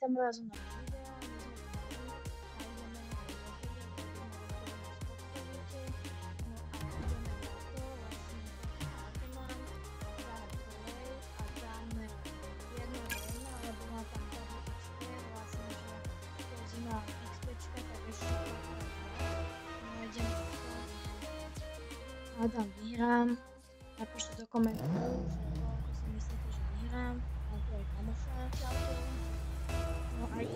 tá moja zóna videa, my sme Hádam vyhrám, napíšte do komentárov, že si myslíte, že vyhrám, mám tu aj kamoša, no aj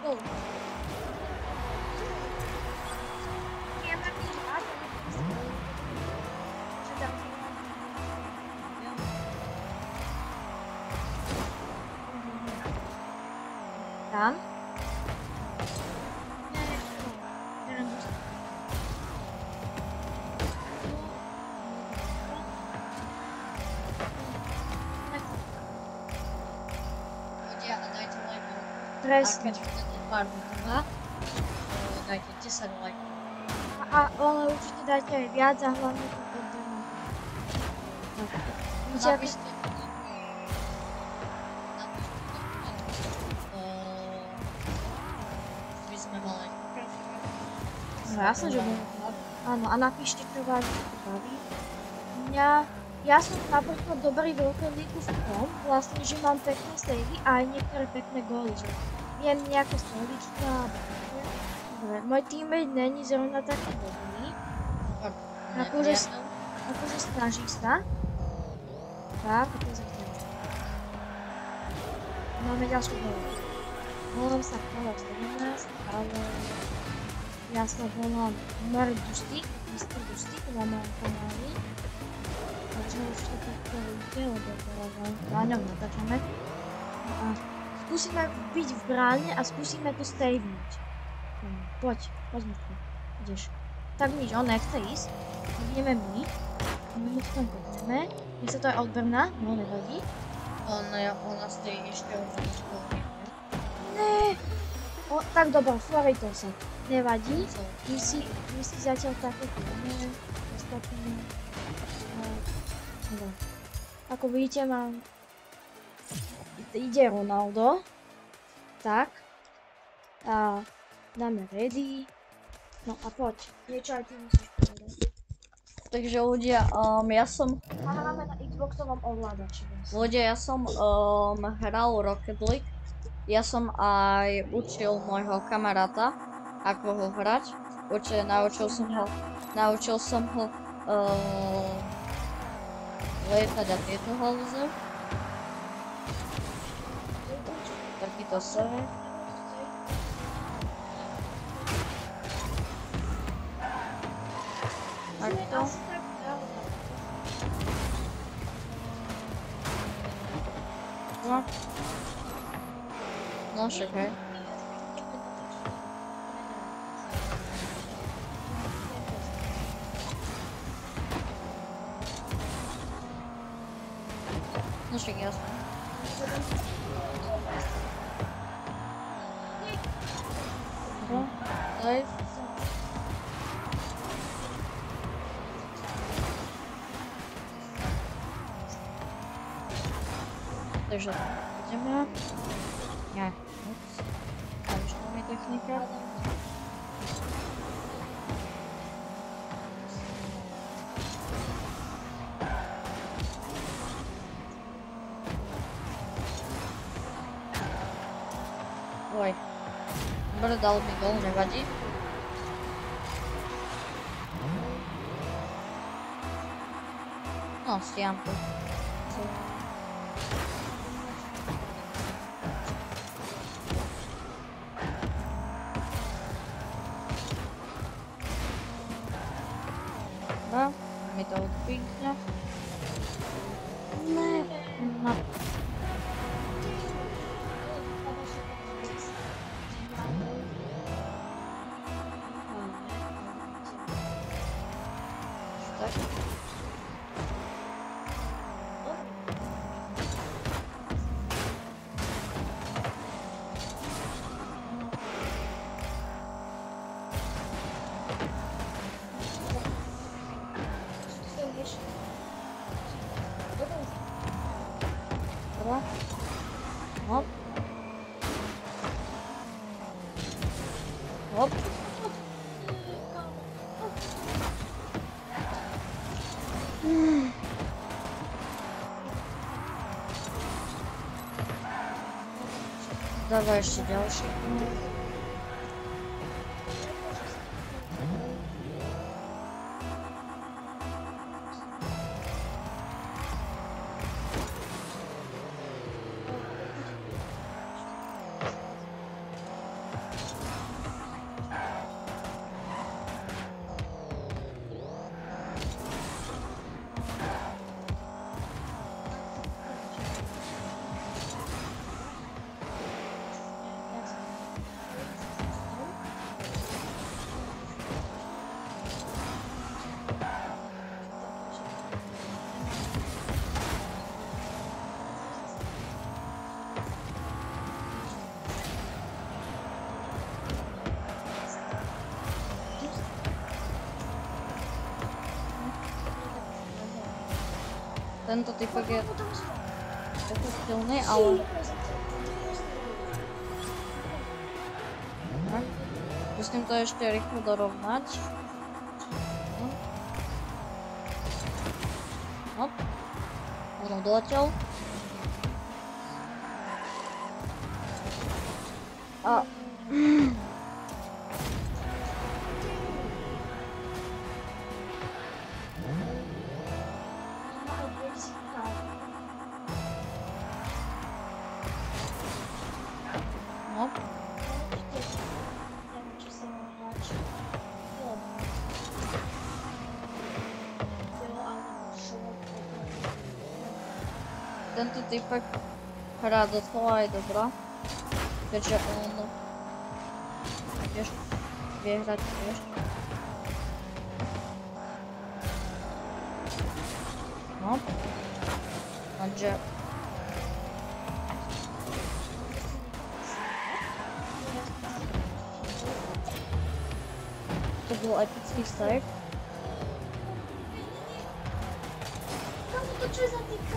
gol. Ja mám vyhrať, že dám tam. Presne. A keď chcete pár minút, dajte 10 lajkov. Ale určite dajte aj viac a hlavne to podporím. Napíšte by sme mali. No jasne, že budem. Áno, a napíšte, čo vás baví. Ja som napríklad dobrý v Rocket League v tom, vlastne, že mám pekné savey a aj niektoré pekné góly, že viem nejaké streličky a dobre. Môj teammate není zrovna taký dobrý. Akože snaží sa. Tak, a to je zrejme. Máme ďalšiu gólu. Volám sa Kala 17, ale ja sa volám Mr. Dustik na mojom kanáli. Takže už to takto ide, lebo teraz na ňom natáčame. A skúsime byť v bráne a skúsime to stavenúť. Poď Mirko, ideš. Tak nič, on nechce ísť, tak ideme my. My mu to tam poďme. Nech sa to aj odbrná, no nevadí. Ona stojí ešte o Ne. Tak dobro, florej to sa. Nevadí. My si zatiaľ také kľudne. Ostatné. Ako vidíte, ide Ronaldo. Tak. A dáme ready. No a poď. Niečo aj ty musíš povedať. Takže ľudia, ja som... Hráme na Xboxovom ovládači. Ľudia, ja som hral Rocket League. Ja som aj učil môjho kamaráta, ako ho hrať. Naučil som ho lietať a tieto halúze. Takýto sebe. Takto. No však hej. No však jasne. No, daj. Takže ideme. Nie, ups. A už tam je technika. Oj. Dobre, dal mi gól, nevadí. No, stiam to. Dobra, mi to odpiknie. Nie, no. Tak. rýchlo. Hop. Hop. Dávaj ešte ďalšie. Tento typek je trochu silný, ale... Tak. Musím to ešte rýchlo dorovnať. Hop. On odletel. A... Tento typek hrá docela aj dobrá, keďže on vie hrať tiež. No, takže to bol epický save. Čo je za typka?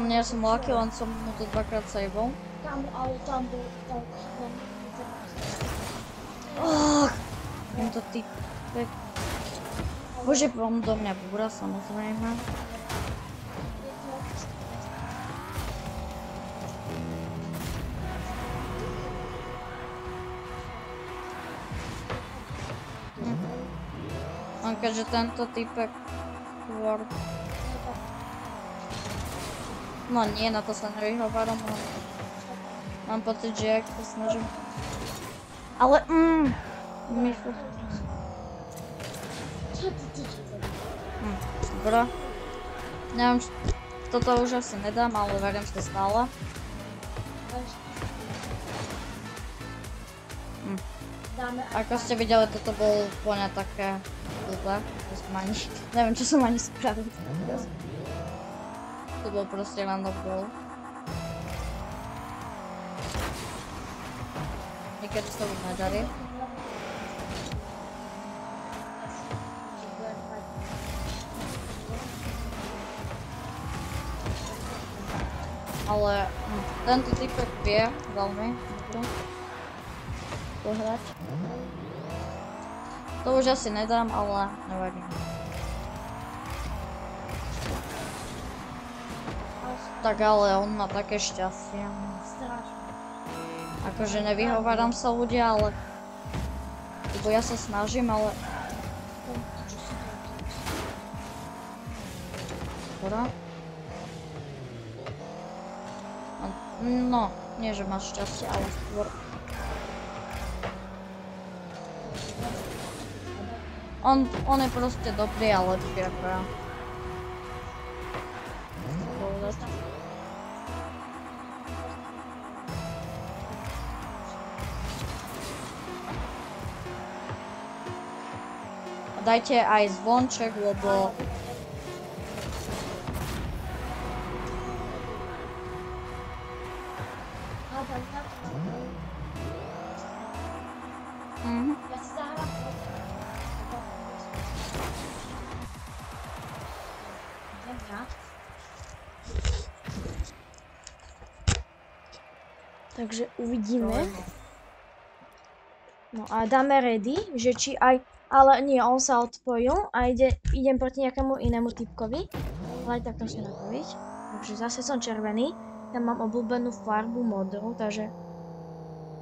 Ja som lucky, len som mu to dvakrát saveol. Kámo, ale tam bol tak chyba. Tento typek. Bože, on do mňa búra, samozrejme. Keďže tento typek skôr... No nie, na to sa nevyhováram, ale... Mám pocit, že ak sa snažím... Ale myšlo... Dobre. Neviem, toto už asi nedám, ale verím, že to stále. Ako ste videli, toto bolo úplne také blbé. Neviem, čo som ani spravil. To bol proste random goal. Niekedy sa už nedarí. Ale tento typek vie veľmi pohrať. To už asi nedám, ale nevadí. Tak ale on má také šťastie. Akože nevyhováram sa ľudia, ale... Lebo ja sa snažím, ale... Dobre. No, nie že máš šťastie, ale skôr... On je proste dobrý a lepší ako ja. A dajte aj zvonček, lebo... Ja. Takže uvidíme. No a dáme ready, že či aj... Ale nie, on sa odpojil a idem proti nejakému inému typkovi. Ale aj tak to musím napraviť. Takže zase som červený. Ja mám obľúbenú farbu modrú, takže...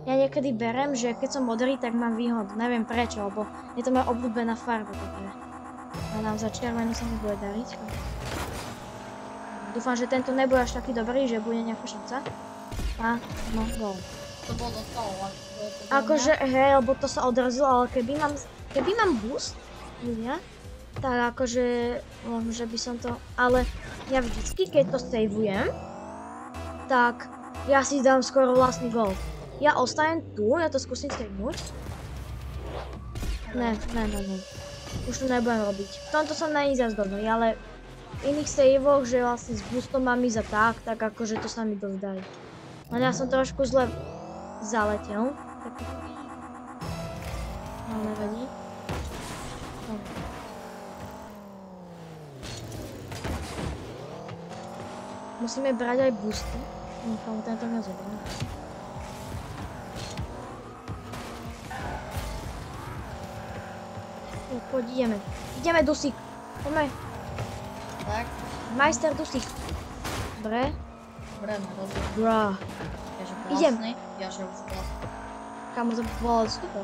Ja niekedy berem, že keď som modrý, tak mám výhodu. Neviem prečo, lebo je to moja obľúbená farba. Takže... A nám za červenú sa mi bude dariť. Dúfam, že tento nebude až taký dobrý, že bude nejaká šanca. A, no, gól. To bolo dostalo. Akože, hej, lebo to sa odrazilo, ale keby mám boost, ja, tak akože, že by som to, ale ja vždycky, keď to savujem, tak ja si dám skoro vlastný gól. Ja ostanem tu, ja to skúsim savenúť. Ne. Už to nebudem robiť. V tomto som není zas dobrý, ale v iných saveoch, že vlastne s boostom mám ísť a tak akože to sa mi dosť darí. Len ja som trošku zle zaletel. No, nevadí. Musíme brať aj boosty. Nikomu tento nezoberiem. Poď, ideme. Ideme, Dusík. Poďme. Tak. Majster Dusík. Dobre. Dobre, no rozumiem. Bra. Idem. Ja že už vlastný. Kamo, to bolo super.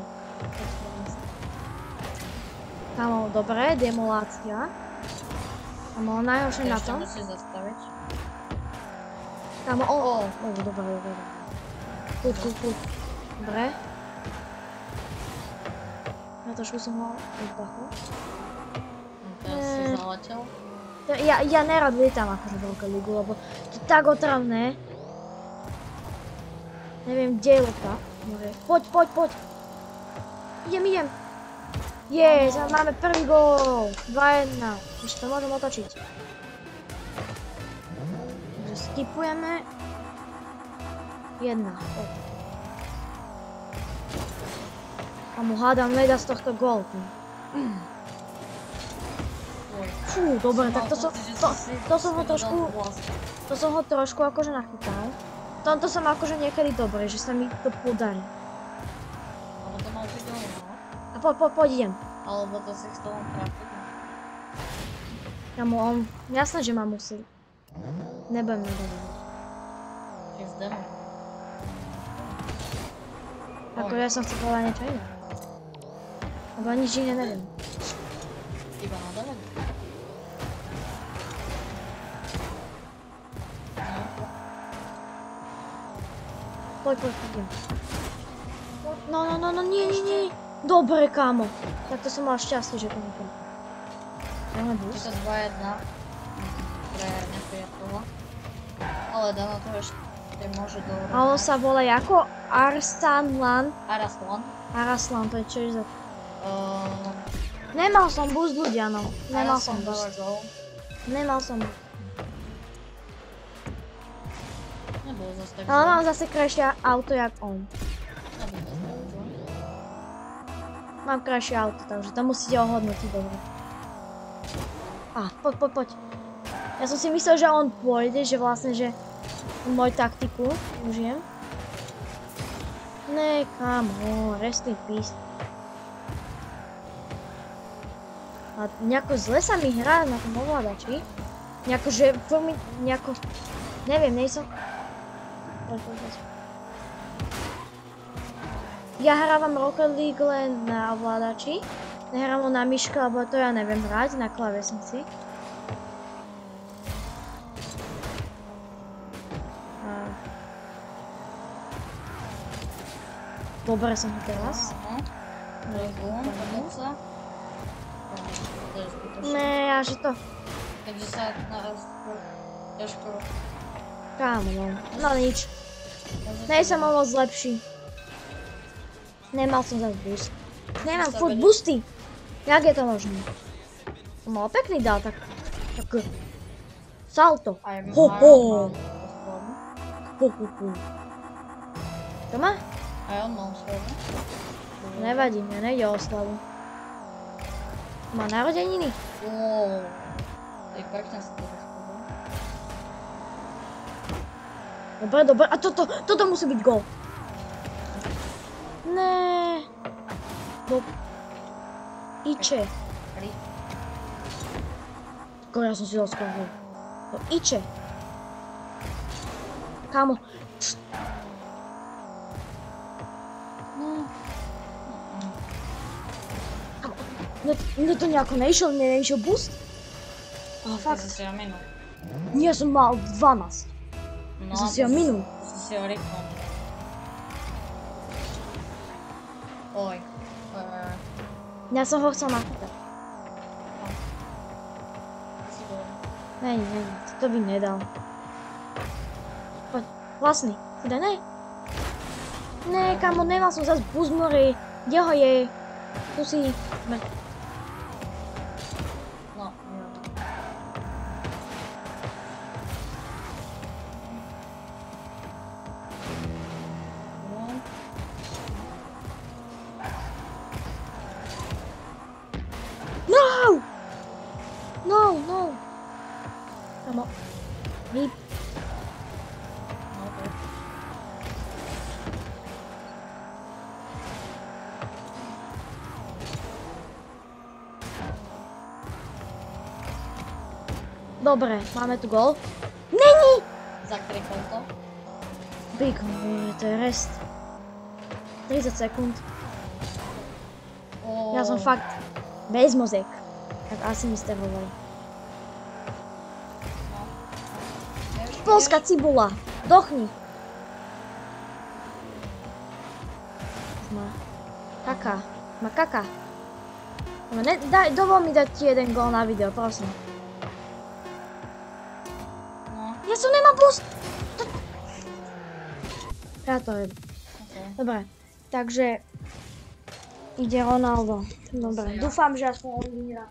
Kamo, dobre, demolácia. Kamo, najhoršie na tom. Ešte musíš zastaviť. Kamo, dobre. Kľud. Dobre. Ja trošku som ho odbachu. Teraz si zaletel. Ja nerad lietam akože v Rocket League, lebo to je tak otravné. Neviem, kde je lopta. Poď. Idem. Yes, máme prvý gól. 2-1. Ešte to môžem otočiť. Takže skipujeme. 1. Poď. A mu hádam nedá z tohto gól. Fú, dobre, tak to som ho trošku akože nachytal. V tomto som akože niekedy dobrý, že sa mi to podarí. Ale to mal byť dole, no? A poď idem. Alebo to si chcel len trafiť. Kamo, on, jasné, že ma musí. Nebudem nadávať. Čiže z demo. Ako ja som chcel povedať niečo iné. Lebo nič iné neviem. Iba nadávať? Poď, idem. No, nie. Dobre, kámo. Tak to som mal šťastie, že to nekam. Dáme boost. Je to 2-1. Pre nepriateľa. Ale Dana to ešte môže dohrať. A on sa volá ako? Arslan. Araslan, to je čo je za... Nemal som boost ľudia, no. Nemal som boost. Ale mám zase krajšie auto jak on. Mám krajšie auto, takže to musíte ohodnotiť dobre. Poď. Ja som si myslel, že on pôjde, že vlastne, že môj taktiku užijem. Ne, kamo, rest in peace. A nejako zle sa mi hrá na tom ovládači. Nejako, že nejako... Neviem, nejsom... Ja hrávam Rocket League len na ovládači. Nehrám ho na myške, lebo to ja neviem hrať na klávesnici. Dobre som teraz. Ne, že to... Takže sa naraz ťažko... Kámo, no nič. Nej som o moc lepší. Nemal som zase boost. Nemám furt boosty. Jak je to možné? Som mal pekný dal, tak... Salto. Ho. To má? Aj on má oslavu. Nevadí, mňa nejde o oslavu. Má narodeniny? Tak pekne sa to vyspolu. Dobre, dobre. A toto musí byť gól. Ne. Iče. Ja som si dal skoro gól. Iče. Kámo. Mne to nejako nešiel boost? Ale fakt. Si ho minul. Nie, som mal 12. No, Som si ho minul. Si ho rýchlo. Oj. Ja som ho chcel nakúpať. Nie, to by nedal. Poď, vlastný, si daj, ne? Ne, kamo, nemal som zase boost more. Kde ho je? Tu si... No, No! No! Kamo. Hej. Dobre, máme tu gól. Není! Zakrikol to. To je rest. 30 sekúnd. Ja som fakt bez mozek. Tak asi mi ste hovorili. Polská cibula. Dochni. Kaká. Má kaká. Dovol mi dať ti jeden gól na video, prosím. Ja som nemám boost. Ja to viem. Dobre, takže ide Ronaldo. Dobre, dúfam, že aspoň on vyhrá.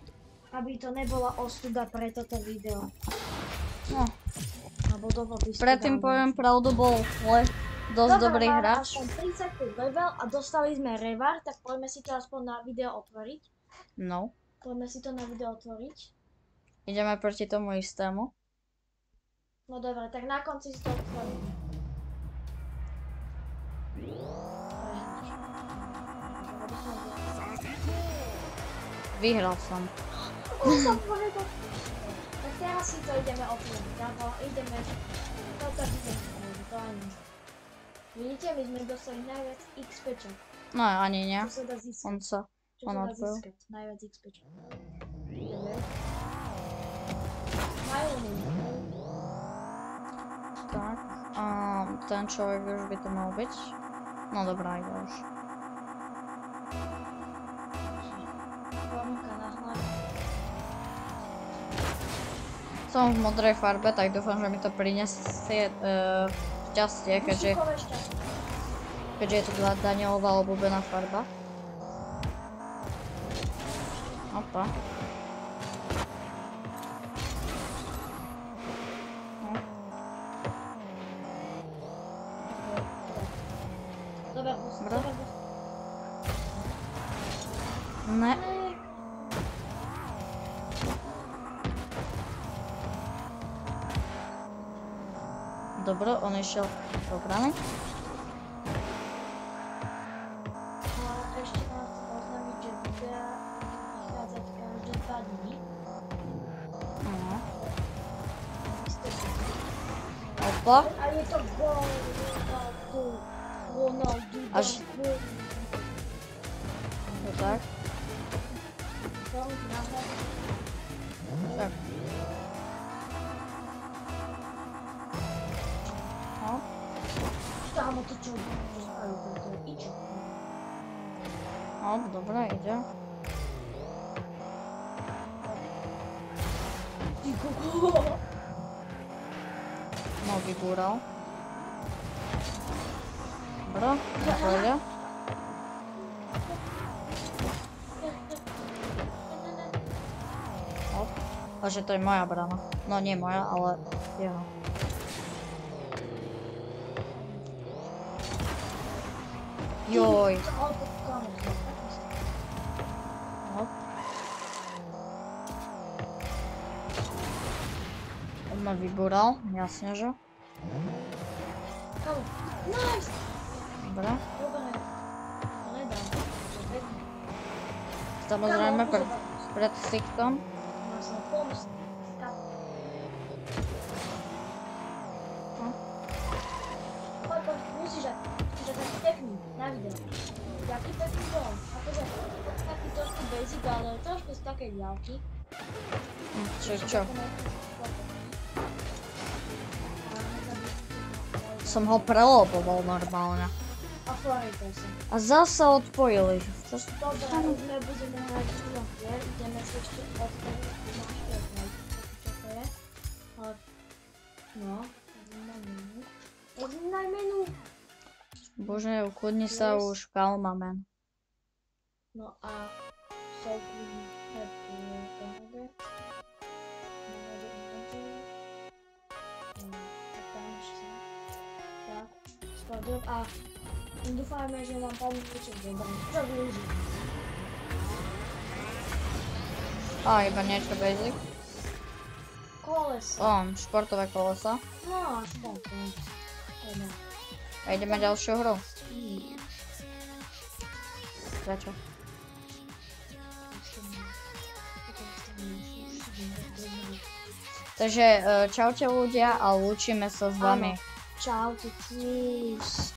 Aby to nebola ostuda pre toto video. No. Alebo dovol by si Predtým poviem pravdu, bol dosť dobrý hráč. Dobre, máme aspoň 35 level a dostali sme revar, tak poďme si to aspoň na video otvoriť. No. Poďme si to na video otvoriť. Ideme proti tomu istému. No dobre, tak na konci si to otvorím. Vyhral som. Tak teraz si to ideme otvoriť, alebo ideme toto vidieť, to ani. Vidíte, my sme dostali najviac XPček. No ani nie. Čo sa dá získať? On odbil. Najviac XPček. Ideme. Majlný. Tak. Ten človek už by to mal byť. No dobrá, ide už. Som v modrej farbe, tak dúfam, že mi to prinesie šťastie, keďže je to Danielova obľúbená farba. Opa. Dobre. Ne. Dobro, on išiel do brany. Ešte vám chcem oznámiť, že videa vychádzať každé 2 dní. No. Opa. A je to gól, Ronaldo. Až. To tak. Tak. No. Tam to čo spravił, to idzie. No, dobra, idzie. No, wybórał. Dobra, naprawdę. A že to je moja brana. No nie moja, ale jeho. Joj. No. On ma vybúral, jasne, že? Kamo. Nice! Dobre. Dobre. Ale dám. Samozrejme pred stiktom. Máš na pomst. Poď, musíš taký pekný na video. Jaký pekný bol. Akože taký trošku basic, ale trošku z takej diaľky. Čo? Som ho preloboval normálne. A forejte sa. A zase odpojili. Dobre, už nebudeme hrať na hier, ideme si ešte odstaviť na šťastnej. Čo to je? Ale... No, examinaj menu. Bože, ukludni sa už, kalma, man. No a... So kľudný happy burger. Tak, spadol a... Dúfajme, že nám pomôže dobre. Čo využiť? A, iba niečo basic. Koleso. Športové koleso. No, športové. A ideme ďalšiu hru. Prečo? Takže čaute ľudia a lúčime sa s vami. Čaute, čus.